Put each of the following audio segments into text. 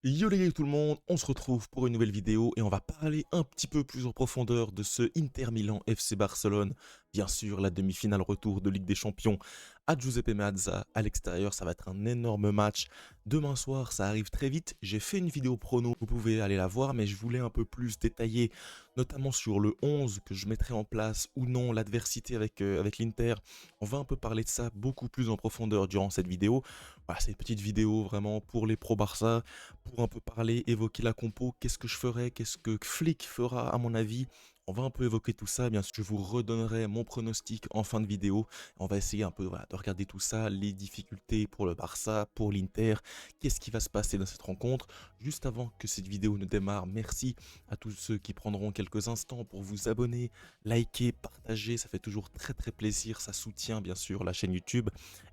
Yo les gars tout le monde, on se retrouve pour une nouvelle vidéo et on va parler un petit peu plus en profondeur de ce Inter Milan FC Barcelone. Bien sûr, la demi-finale retour de Ligue des Champions à Giuseppe Meazza à l'extérieur, ça va être un énorme match. Demain soir, ça arrive très vite, j'ai fait une vidéo prono, vous pouvez aller la voir, mais je voulais un peu plus détailler, notamment sur le 11 que je mettrai en place ou non, l'adversité avec l'Inter. On va un peu parler de ça beaucoup plus en profondeur durant cette vidéo. Voilà, c'est une petite vidéo vraiment pour les pro Barça pour un peu parler, évoquer la compo, qu'est-ce que je ferais, qu'est-ce que Flick fera à mon avis. On va un peu évoquer tout ça, bien sûr, je vous redonnerai mon pronostic en fin de vidéo. On va essayer un peu voilà, de regarder tout ça, les difficultés pour le Barça, pour l'Inter, qu'est-ce qui va se passer dans cette rencontre. Juste avant que cette vidéo ne démarre, merci à tous ceux qui prendront quelques instants pour vous abonner, liker, partager, ça fait toujours très très plaisir, ça soutient bien sûr la chaîne YouTube.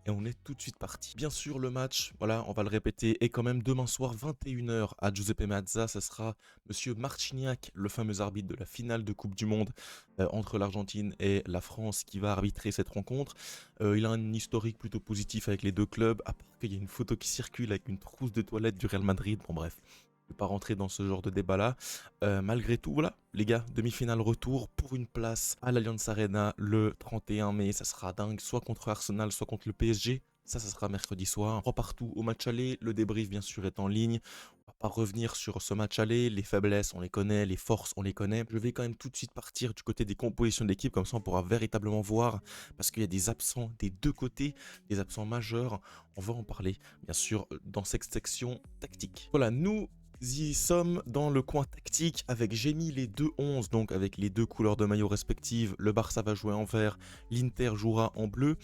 Et on est tout de suite parti. Bien sûr, le match, voilà, on va le répéter, est quand même demain soir 21 h à Giuseppe Meazza. Ça sera Monsieur Marcignac, le fameux arbitre de la finale de Coupe du Monde entre l'Argentine et la France, qui va arbitrer cette rencontre. Il a un historique plutôt positif avec les deux clubs, à part qu'il y a une photo qui circule avec une trousse de toilette du Real Madrid. Bon bref, je ne vais pas rentrer dans ce genre de débat-là. Malgré tout, voilà, les gars, demi-finale retour pour une place à l'Allianz Arena le 31 mai. Ça sera dingue, soit contre Arsenal, soit contre le PSG. Ça sera mercredi soir. On repart partout au match aller. Le débrief, bien sûr, est en ligne. On va pas revenir sur ce match aller. Les faiblesses, on les connaît. Les forces, on les connaît. Je vais quand même tout de suite partir du côté des compositions d'équipe. Comme ça, on pourra véritablement voir. Parce qu'il y a des absents des deux côtés. Des absents majeurs. On va en parler, bien sûr, dans cette section tactique. Voilà, nous y sommes dans le coin tactique avec j'ai mis les deux 11, donc avec les deux couleurs de maillot respectives. Le Barça va jouer en vert, l'Inter jouera en bleu.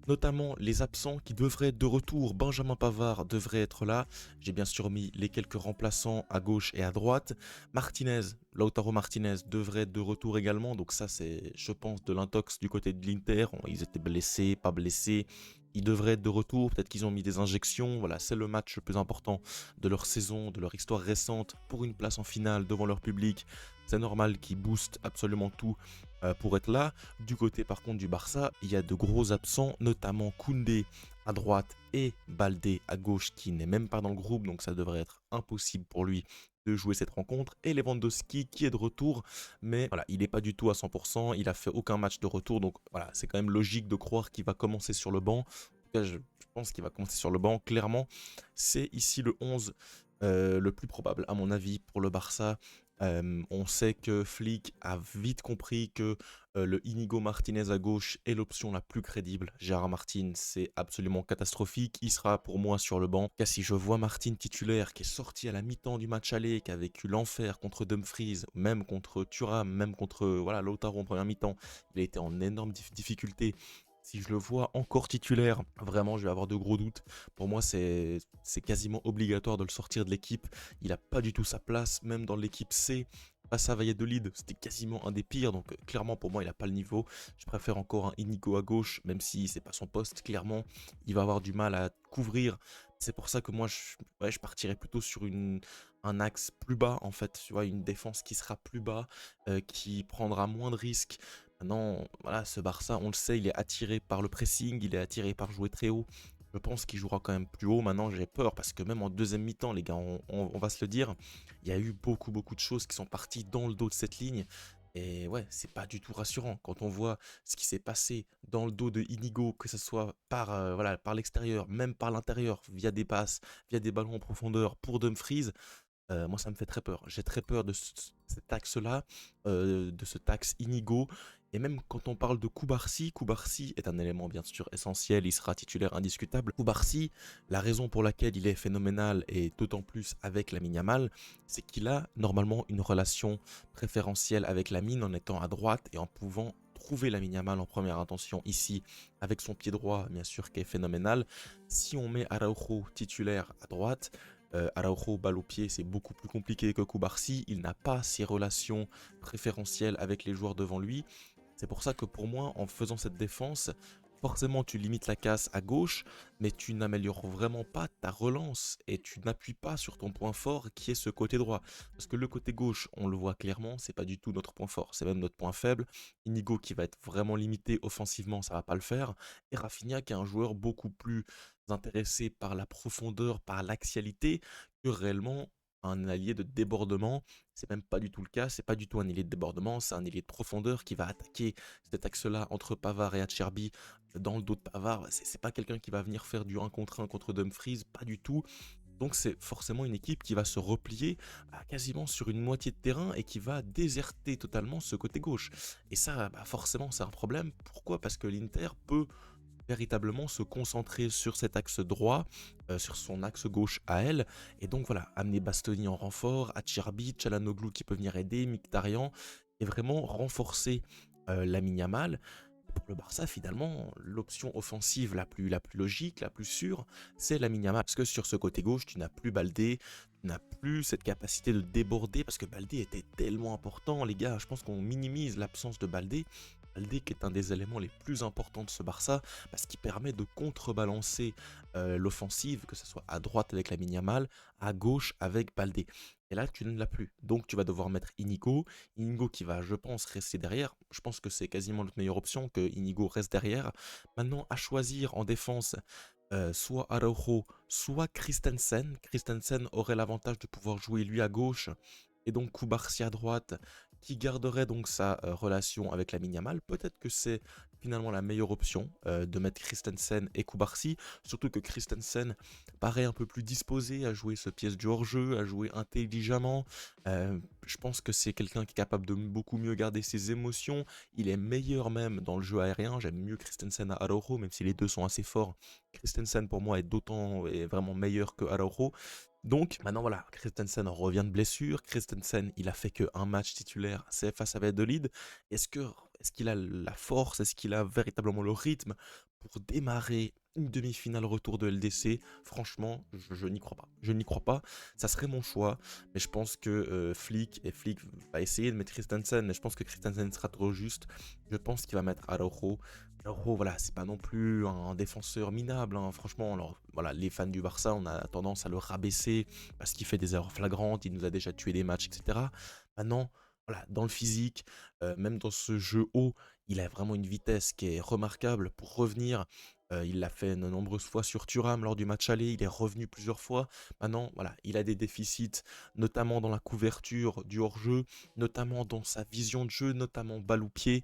Notamment les absents qui devraient être de retour. Benjamin Pavard devrait être là. J'ai bien sûr mis les quelques remplaçants à gauche et à droite. Martinez, Lautaro Martinez devrait être de retour également. Donc ça c'est, je pense, de l'intox du côté de l'Inter. Ils étaient blessés, pas blessés. Ils devraient être de retour. Peut-être qu'ils ont mis des injections. Voilà, c'est le match le plus important de leur saison, de leur histoire récente pour une place en finale devant leur public. C'est normal qu'ils boostent absolument tout pour être là. Du côté par contre du Barça, il y a de gros absents, notamment Koundé à droite et Baldé à gauche qui n'est même pas dans le groupe, donc ça devrait être impossible pour lui de jouer cette rencontre. Et Lewandowski qui est de retour, mais voilà, il n'est pas du tout à 100%, il a fait aucun match de retour, donc voilà, c'est quand même logique de croire qu'il va commencer sur le banc. En tout cas, je pense qu'il va commencer sur le banc, clairement. C'est ici le 11 le plus probable à mon avis pour le Barça. On sait que Flick a vite compris que le Inigo Martinez à gauche est l'option la plus crédible. Gérard Martin, c'est absolument catastrophique. Il sera pour moi sur le banc. Car si je vois Martin titulaire qui est sorti à la mi-temps du match aller, qui a vécu l'enfer contre Dumfries, même contre Thuram, même contre voilà, Lautaro en première mi-temps, il a été en énorme difficulté. Si je le vois encore titulaire, vraiment, je vais avoir de gros doutes. Pour moi, c'est quasiment obligatoire de le sortir de l'équipe. Il n'a pas du tout sa place, même dans l'équipe C. Face à Valladolid, c'était quasiment un des pires, donc clairement pour moi il n'a pas le niveau. Je préfère encore un Inigo à gauche, même si c'est pas son poste, clairement il va avoir du mal à couvrir. C'est pour ça que moi je partirais plutôt sur un axe plus bas en fait, tu vois, une défense qui sera plus bas, qui prendra moins de risques. Maintenant, voilà, ce Barça, on le sait, il est attiré par le pressing, il est attiré par jouer très haut. Je pense qu'il jouera quand même plus haut. Maintenant, j'ai peur parce que même en deuxième mi-temps, les gars, on va se le dire, il y a eu beaucoup de choses qui sont parties dans le dos de cette ligne. Et ouais, c'est pas du tout rassurant quand on voit ce qui s'est passé dans le dos de Inigo, que ce soit par, voilà, par l'extérieur, même par l'intérieur, via des passes, via des ballons en profondeur pour Dumfries. Moi, ça me fait très peur. J'ai très peur de cet axe-là, de cet axe Inigo. Et même quand on parle de Koubarsi, Koubarsi est un élément bien sûr essentiel, il sera titulaire indiscutable. Koubarsi, la raison pour laquelle il est phénoménal et d'autant plus avec Lamine Yamal, c'est qu'il a normalement une relation préférentielle avec Lamine en étant à droite et en pouvant trouver Lamine Yamal en première intention ici avec son pied droit bien sûr qui est phénoménal. Si on met Araujo titulaire à droite, Araujo balle au pied, c'est beaucoup plus compliqué que Koubarsi. Il n'a pas ces relations préférentielles avec les joueurs devant lui. C'est pour ça que pour moi, en faisant cette défense, forcément tu limites la casse à gauche, mais tu n'améliores vraiment pas ta relance et tu n'appuies pas sur ton point fort qui est ce côté droit. Parce que le côté gauche, on le voit clairement, c'est pas du tout notre point fort, c'est même notre point faible. Inigo qui va être vraiment limité offensivement, ça va pas le faire. Et Rafinha qui est un joueur beaucoup plus intéressé par la profondeur, par l'axialité, que réellement un allié de débordement. C'est même pas du tout le cas, c'est pas du tout un ailier de débordement, c'est un ailier de profondeur qui va attaquer cet axe-là entre Pavard et Acerbi dans le dos de Pavard. C'est pas quelqu'un qui va venir faire du 1 contre 1 contre Dumfries, pas du tout. Donc c'est forcément une équipe qui va se replier à quasiment sur une moitié de terrain et qui va déserter totalement ce côté gauche. Et ça, bah, forcément, c'est un problème. Pourquoi? Parce que l'Inter peut véritablement se concentrer sur cet axe droit, sur son axe gauche à elle, et donc voilà, amener Bastoni en renfort, Acerbi, Çalhanoğlu qui peut venir aider, Mkhitaryan, et vraiment renforcer Lamine Yamal. Pour le Barça, finalement, l'option offensive la plus logique, la plus sûre, c'est Lamine Yamal. Parce que sur ce côté gauche, tu n'as plus Baldé, tu n'as plus cette capacité de déborder, parce que Baldé était tellement important, les gars. Je pense qu'on minimise l'absence de Baldé. Baldé qui est un des éléments les plus importants de ce Barça, parce qu'il permet de contrebalancer l'offensive, que ce soit à droite avec Lamine Yamal, à gauche avec Baldé. Et là, tu ne l'as plus. Donc, tu vas devoir mettre Inigo. Inigo qui va, je pense, rester derrière. Je pense que c'est quasiment notre meilleure option, que Inigo reste derrière. Maintenant, à choisir en défense, soit Araujo, soit Christensen. Christensen aurait l'avantage de pouvoir jouer lui à gauche et donc Koubarsi à droite, qui garderait donc sa relation avec Lamine Yamal. Peut-être que c'est finalement la meilleure option de mettre Christensen et Koubarsi, surtout que Christensen paraît un peu plus disposé à jouer ce pièce du hors-jeu, à jouer intelligemment. Je pense que c'est quelqu'un qui est capable de beaucoup mieux garder ses émotions. Il est meilleur même dans le jeu aérien. J'aime mieux Christensen à Araujo, même si les deux sont assez forts. Christensen pour moi est vraiment meilleur que Araujo. Donc maintenant voilà, Christensen revient de blessure. Christensen, il a fait que un match titulaire, c'est face à Valladolid. Est-ce que est-ce qu'il a la force, est-ce qu'il a véritablement le rythme pour démarrer une demi-finale retour de LDC? Franchement, je n'y crois pas. Je n'y crois pas. Ça serait mon choix, mais je pense que Flick va essayer de mettre Christensen, mais je pense que Christensen sera trop juste. Je pense qu'il va mettre Araujo. Araujo, voilà, c'est pas non plus un défenseur minable, hein. Franchement, alors, voilà, les fans du Barça, on a tendance à le rabaisser parce qu'il fait des erreurs flagrantes, il nous a déjà tué des matchs, etc. Maintenant, voilà, dans le physique, même dans ce jeu haut, il a vraiment une vitesse qui est remarquable pour revenir. Il l'a fait de nombreuses fois sur Thuram lors du match aller, il est revenu plusieurs fois. Maintenant, voilà, il a des déficits, notamment dans la couverture du hors-jeu, notamment dans sa vision de jeu, notamment balle au pied.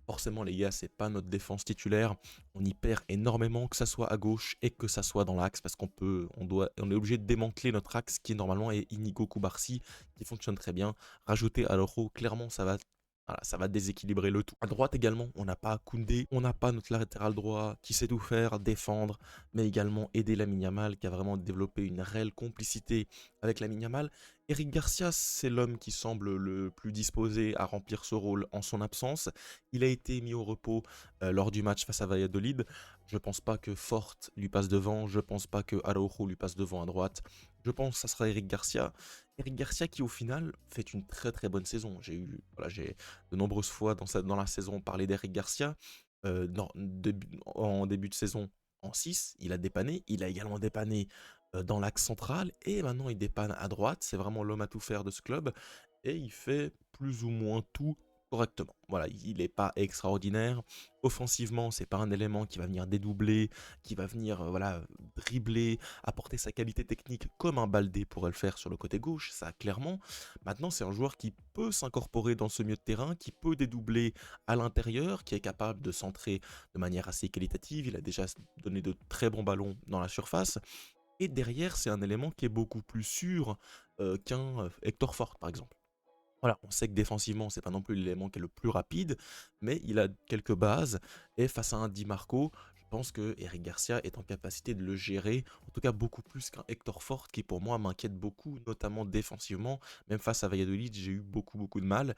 Forcément, les gars, c'est pas notre défense titulaire. On y perd énormément, que ça soit à gauche et que ça soit dans l'axe, parce on est obligé de démanteler notre axe qui normalement est Inigo Koubarsi, qui fonctionne très bien. Rajouter Aloro, clairement, voilà, ça va déséquilibrer le tout. À droite également, on n'a pas Koundé, on n'a pas notre latéral droit qui sait tout faire, défendre, mais également aider Lamine Yamal, qui a vraiment développé une réelle complicité avec Lamine Yamal. Eric Garcia, c'est l'homme qui semble le plus disposé à remplir ce rôle en son absence. Il a été mis au repos lors du match face à Valladolid. Je pense pas que Forte lui passe devant, je pense pas que Araujo lui passe devant à droite. Je pense que ça sera Eric Garcia. Eric Garcia qui au final fait une très très bonne saison. J'ai de nombreuses fois dans la saison parlé d'Eric Garcia. En début de saison en 6, il a dépanné. Il a également dépanné dans l'axe central et maintenant il dépanne à droite. C'est vraiment l'homme à tout faire de ce club et il fait plus ou moins tout correctement. Voilà, il n'est pas extraordinaire. Offensivement, c'est pas un élément qui va venir dédoubler, qui va venir voilà, dribbler, apporter sa qualité technique comme un Baldé pourrait le faire sur le côté gauche, ça clairement. Maintenant, c'est un joueur qui peut s'incorporer dans ce milieu de terrain, qui peut dédoubler à l'intérieur, qui est capable de centrer de manière assez qualitative. Il a déjà donné de très bons ballons dans la surface. Et derrière, c'est un élément qui est beaucoup plus sûr qu'un Hector Fort, par exemple. Voilà, on sait que défensivement, c'est pas non plus l'élément qui est le plus rapide, mais il a quelques bases. Et face à un Di Marco, je pense que Eric Garcia est en capacité de le gérer, en tout cas beaucoup plus qu'un Hector Fort, qui pour moi m'inquiète beaucoup, notamment défensivement. Même face à Valladolid, j'ai eu beaucoup de mal.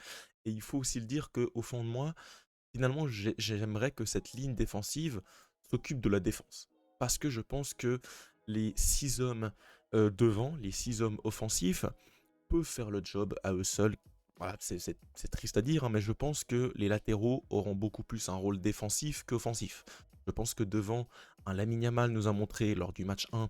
Et il faut aussi le dire qu'au fond de moi, finalement, j'aimerais que cette ligne défensive s'occupe de la défense. Parce que je pense que les 6 hommes devant, les 6 hommes offensifs, peuvent faire le job à eux seuls. Voilà, c'est triste à dire, hein, mais je pense que les latéraux auront beaucoup plus un rôle défensif qu'offensif. Je pense que devant, un Lamine Yamal nous a montré lors du match 1,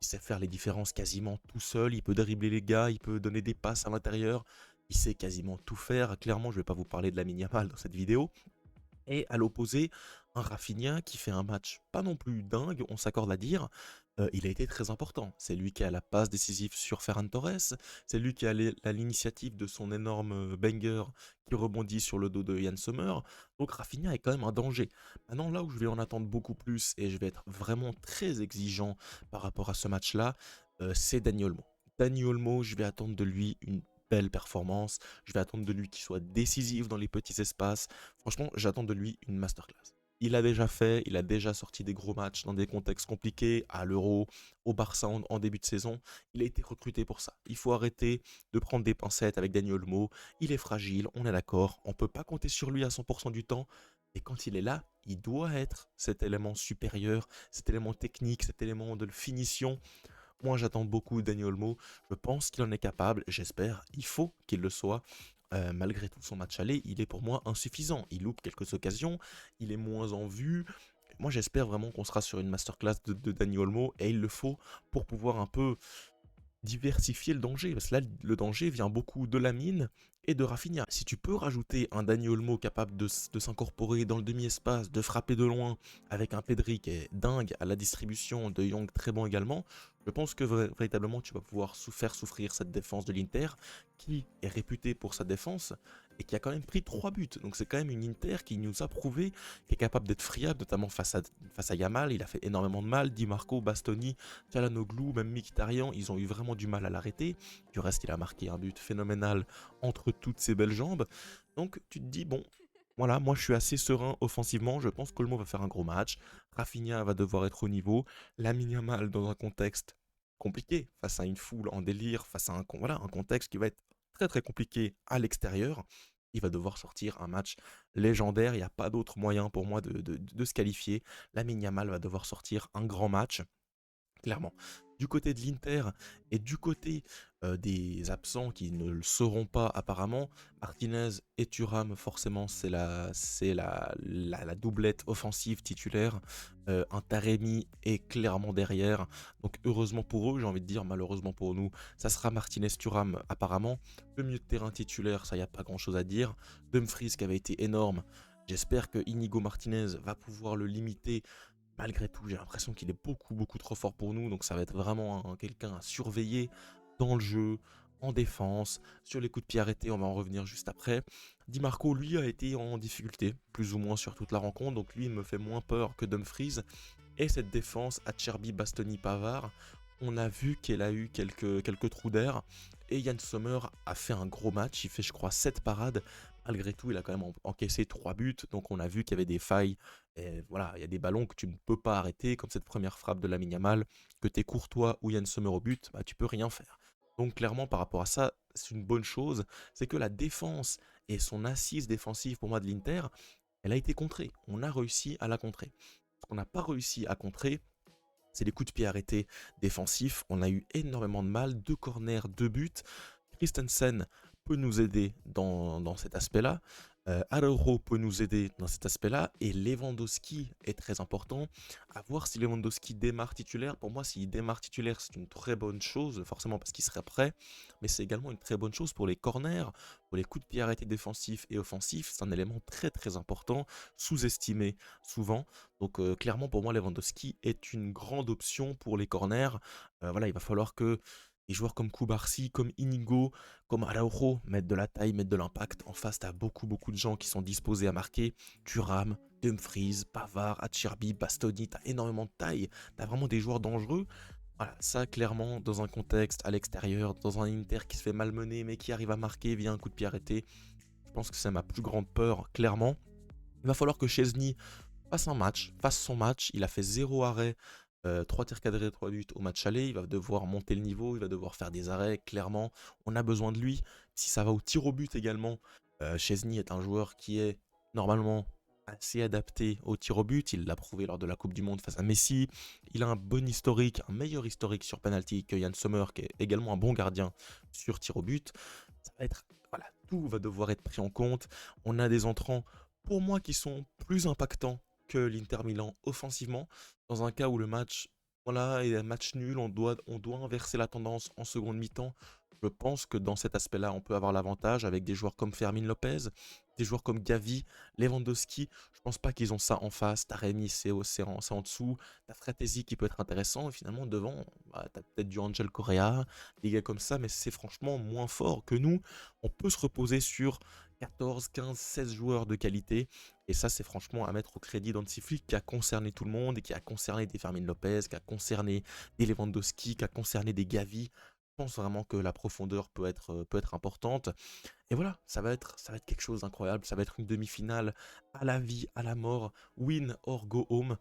il sait faire les différences quasiment tout seul, il peut dribbler les gars, il peut donner des passes à l'intérieur, il sait quasiment tout faire. Clairement, je ne vais pas vous parler de Lamine Yamal dans cette vidéo. Et à l'opposé, un Rafinha qui fait un match pas non plus dingue, on s'accorde à dire, il a été très important. C'est lui qui a la passe décisive sur Ferran Torres, c'est lui qui a l'initiative de son énorme banger qui rebondit sur le dos de Yann Sommer. Donc Rafinha est quand même un danger. Maintenant, là où je vais en attendre beaucoup plus et je vais être vraiment très exigeant par rapport à ce match-là, c'est Dani Olmo. Dani Olmo, je vais attendre de lui une belle performance, je vais attendre de lui qu'il soit décisif dans les petits espaces. Franchement, j'attends de lui une masterclass. Il a déjà fait, il a déjà sorti des gros matchs dans des contextes compliqués, à l'Euro, au Barça en début de saison. Il a été recruté pour ça. Il faut arrêter de prendre des pincettes avec Dani Olmo. Il est fragile, on est d'accord. On ne peut pas compter sur lui à 100% du temps. Et quand il est là, il doit être cet élément supérieur, cet élément technique, cet élément de finition. Moi, j'attends beaucoup Dani Olmo. Je pense qu'il en est capable. J'espère. Il faut qu'il le soit. Malgré tout son match aller, il est pour moi insuffisant. Il loupe quelques occasions. Il est moins en vue. Moi, j'espère vraiment qu'on sera sur une masterclass de Dani Olmo. Et il le faut pour pouvoir un peu diversifier le danger. Parce que là, le danger vient beaucoup de Lamine et de Rafinha. Si tu peux rajouter un Dani Olmo capable de s'incorporer dans le demi-espace, de frapper de loin, avec un Pedri qui est dingue à la distribution, de Young très bon également, je pense que véritablement tu vas pouvoir faire souffrir cette défense de l'Inter, qui est réputée pour sa défense et qui a quand même pris 3 buts. Donc c'est quand même une Inter qui nous a prouvé qu'elle est capable d'être friable, notamment face à Yamal. Il a fait énormément de mal. Di Marco, Bastoni, Çalhanoğlu, même Mkhitaryan, ils ont eu vraiment du mal à l'arrêter. Du reste, il a marqué un but phénoménal entre toutes ses belles jambes. Donc tu te dis, bon, voilà, moi je suis assez serein offensivement. Je pense qu'Olmo va faire un gros match. Rafinha va devoir être au niveau. Lamine Yamal dans un contexte compliqué, face à une foule en délire, face à voilà, un contexte qui va être très très compliqué à l'extérieur. Il va devoir sortir un match légendaire. Il n'y a pas d'autre moyen pour moi de se qualifier. Lamine Yamal va devoir sortir un grand match clairement. Du côté de l'Inter et du côté des absents qui ne le seront pas apparemment, Martinez et Thuram, forcément, c'est la doublette offensive titulaire. Un Taremi est clairement derrière. Donc heureusement pour eux, j'ai envie de dire, malheureusement pour nous, ça sera Martinez-Thuram apparemment. Le milieu de terrain titulaire, ça, il n'y a pas grand-chose à dire. Dumfries qui avait été énorme. J'espère que Inigo Martinez va pouvoir le limiter. Malgré tout, j'ai l'impression qu'il est beaucoup, beaucoup trop fort pour nous. Donc ça va être vraiment quelqu'un à surveiller dans le jeu, en défense. Sur les coups de pied arrêtés, on va en revenir juste après. Di Marco, lui, a été en difficulté, plus ou moins sur toute la rencontre. Donc lui, il me fait moins peur que Dumfries. Et cette défense, Acerbi, Bastoni, Pavard, on a vu qu'elle a eu quelques trous d'air. Et Yann Sommer a fait un gros match. Il fait, je crois, 7 parades. Malgré tout, il a quand même encaissé 3 buts. Donc on a vu qu'il y avait des failles. Et voilà, il y a des ballons que tu ne peux pas arrêter, comme cette première frappe de Lamine Yamal, que tu es Courtois ou Yann Sommer au but, bah, tu peux rien faire. Donc clairement, par rapport à ça, c'est une bonne chose. C'est que la défense et son assise défensive pour moi de l'Inter, elle a été contrée. On a réussi à la contrer. Ce qu'on n'a pas réussi à contrer, c'est les coups de pied arrêtés défensifs. On a eu énormément de mal, 2 corners, 2 buts. Christensen peut nous aider dans cet aspect-là. Araujo peut nous aider dans cet aspect-là. Et Lewandowski est très important. À voir si Lewandowski démarre titulaire. Pour moi, s'il démarre titulaire, c'est une très bonne chose, forcément parce qu'il serait prêt. Mais c'est également une très bonne chose pour les corners, pour les coups de pied arrêtés défensifs et offensifs. C'est un élément très très important, sous-estimé souvent. Donc clairement, pour moi, Lewandowski est une grande option pour les corners. Voilà, il va falloir que des joueurs comme Koubarsi, comme Inigo, comme Araujo mettent de la taille, mettent de l'impact. En face, tu as beaucoup, beaucoup de gens qui sont disposés à marquer. Thuram, Dumfries, Pavard, Acerbi, Bastoni, tu as énormément de taille. Tu as vraiment des joueurs dangereux. Voilà, ça clairement, dans un contexte à l'extérieur, dans un Inter qui se fait malmener, mais qui arrive à marquer via un coup de pied arrêté, je pense que c'est ma plus grande peur, clairement. Il va falloir que Chesney fasse son match. Il a fait 0 arrêt, 3 tirs cadrés, 3 buts au match aller. Il va devoir monter le niveau, il va devoir faire des arrêts, clairement. On a besoin de lui. Si ça va au tir au but également, Chesney est un joueur qui est normalement assez adapté au tir au but. Il l'a prouvé lors de la Coupe du Monde face à Messi. Il a un bon historique, un meilleur historique sur penalty que Yann Sommer, qui est également un bon gardien sur tir au but. Ça va être, voilà, tout va devoir être pris en compte. On a des entrants pour moi qui sont plus impactants que l'Inter Milan offensivement. Dans un cas où le match, voilà, est un match nul, on doit inverser la tendance en seconde mi-temps. Je pense que dans cet aspect-là, on peut avoir l'avantage avec des joueurs comme Fermin Lopez, des joueurs comme Gavi, Lewandowski. Je pense pas qu'ils ont ça en face. T'as Rémi, c'est en dessous. T'as Fratesi qui peut être intéressant. Et finalement, devant, bah, t'as peut-être du Angel Correa, des gars comme ça, mais c'est franchement moins fort que nous. On peut se reposer sur 14, 15, 16 joueurs de qualité. Et ça, c'est franchement à mettre au crédit d'Hansi Flick qui a concerné tout le monde et qui a concerné des Fermin Lopez, qui a concerné des Lewandowski, qui a concerné des Gavi. Je pense vraiment que la profondeur peut être importante. Et voilà, ça va être quelque chose d'incroyable. Ça va être une demi-finale à la vie, à la mort, win or go home.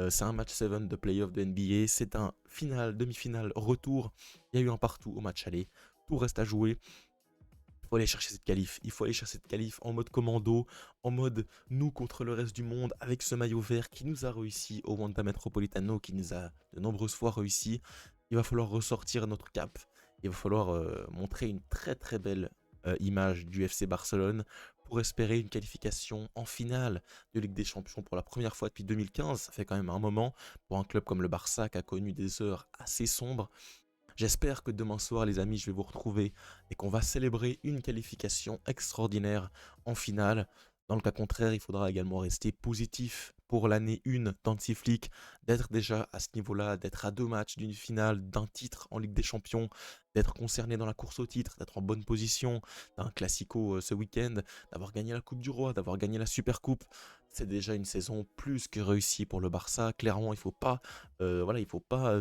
C'est un match 7 de playoff de NBA. C'est un final, demi-finale, retour. Il y a eu un partout au match aller. Tout reste à jouer. Il faut aller chercher cette qualif. Il faut aller chercher cette qualif en mode commando, en mode nous contre le reste du monde, avec ce maillot vert qui nous a réussi au Wanda Metropolitano, qui nous a de nombreuses fois réussi. Il va falloir ressortir notre cap. Il va falloir montrer une très très belle image du FC Barcelone pour espérer une qualification en finale de Ligue des Champions pour la première fois depuis 2015. Ça fait quand même un moment pour un club comme le Barça qui a connu des heures assez sombres. J'espère que demain soir, les amis, je vais vous retrouver et qu'on va célébrer une qualification extraordinaire en finale. Dans le cas contraire, il faudra également rester positif pour l'année 1 d'Hansi Flick, d'être déjà à ce niveau-là, d'être à 2 matchs d'une finale, d'un titre en Ligue des Champions, d'être concerné dans la course au titre, d'être en bonne position, d'un classico ce week-end, d'avoir gagné la Coupe du Roi, d'avoir gagné la Super Coupe. C'est déjà une saison plus que réussie pour le Barça. Clairement, il faut pas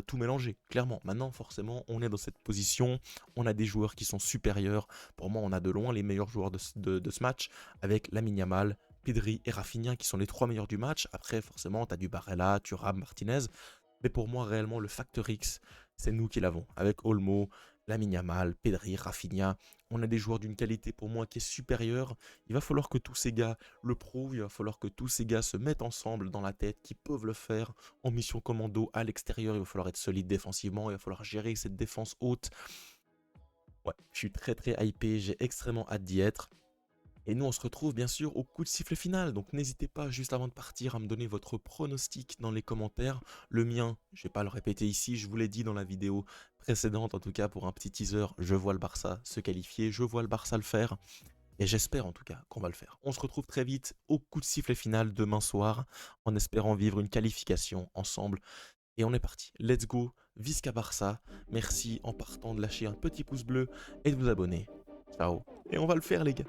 tout mélanger. Clairement, maintenant, forcément, on est dans cette position. On a des joueurs qui sont supérieurs. Pour moi, on a de loin les meilleurs joueurs de ce match, avec Lamine Yamal, Pedri et Rafinha qui sont les 3 meilleurs du match. Après, forcément, tu as du Barella, Thuram, Martinez. Mais pour moi, réellement, le facteur X, c'est nous qui l'avons. Avec Olmo, Lamine Yamal, Pedri, Rafinha. On a des joueurs d'une qualité pour moi qui est supérieure. Il va falloir que tous ces gars le prouvent. Il va falloir que tous ces gars se mettent ensemble dans la tête, qui peuvent le faire en mission commando à l'extérieur. Il va falloir être solide défensivement. Il va falloir gérer cette défense haute. Ouais, je suis très très hypé. J'ai extrêmement hâte d'y être. Et nous, on se retrouve bien sûr au coup de sifflet final. Donc n'hésitez pas, juste avant de partir, à me donner votre pronostic dans les commentaires. Le mien, je vais pas le répéter ici, je vous l'ai dit dans la vidéo précédente, en tout cas pour un petit teaser, je vois le Barça se qualifier, je vois le Barça le faire. Et j'espère en tout cas qu'on va le faire. On se retrouve très vite au coup de sifflet final demain soir, en espérant vivre une qualification ensemble. Et on est parti. Let's go, Visca Barça. Merci en partant de lâcher un petit pouce bleu et de vous abonner. Ciao. Et on va le faire les gars.